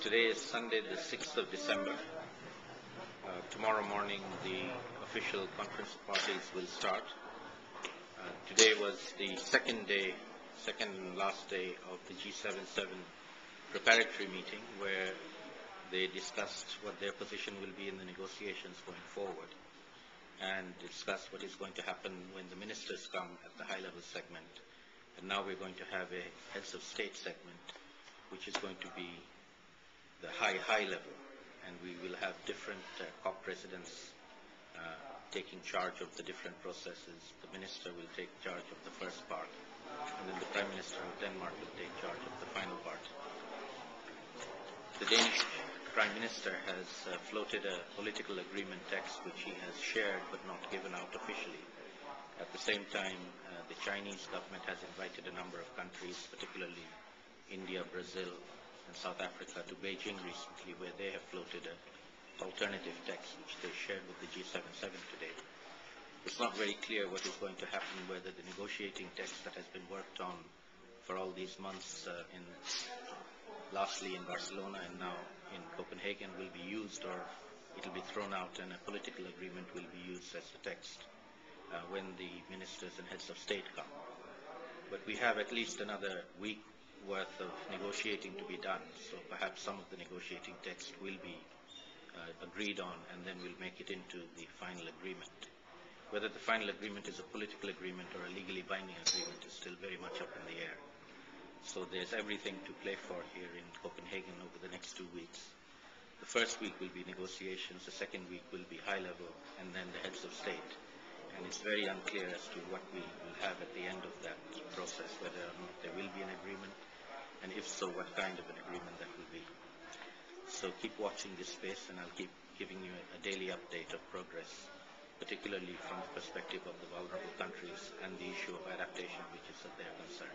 Today is Sunday, the 6th of December. Tomorrow morning, the official conference of parties will start. Today was the second and last day of the G77 preparatory meeting, where they discussed what their position will be in the negotiations going forward, and discussed what is going to happen when the ministers come at the high-level segment. And now we're going to have a heads of state segment, which is going to be the high level, and we will have different COP presidents taking charge of the different processes. The minister will take charge of the first part, and then the Prime Minister of Denmark will take charge of the final part. The Danish Prime Minister has floated a political agreement text which he has shared but not given out officially. At the same time, the Chinese government has invited a number of countries, particularly India, Brazil, and South Africa, to Beijing recently, where they have floated an alternative text which they shared with the G77 today. It's not very clear what is going to happen, whether the negotiating text that has been worked on for all these months, lastly in Barcelona and now in Copenhagen, will be used, or it will be thrown out and a political agreement will be used as the text when the ministers and heads of state come. But we have at least another week worth of negotiating to be done, so perhaps some of the negotiating text will be agreed on, and then we'll make it into the final agreement. Whether the final agreement is a political agreement or a legally binding agreement is still very much up in the air. So there's everything to play for here in Copenhagen over the next 2 weeks. The first week will be negotiations, the second week will be high level, and then the heads of state. And it's very unclear as to what we will have at the end of that process, whether or not there will be an agreement, and if so, what kind of an agreement that will be. So keep watching this space, and I'll keep giving you a daily update of progress, particularly from the perspective of the vulnerable countries and the issue of adaptation, which is of their concern.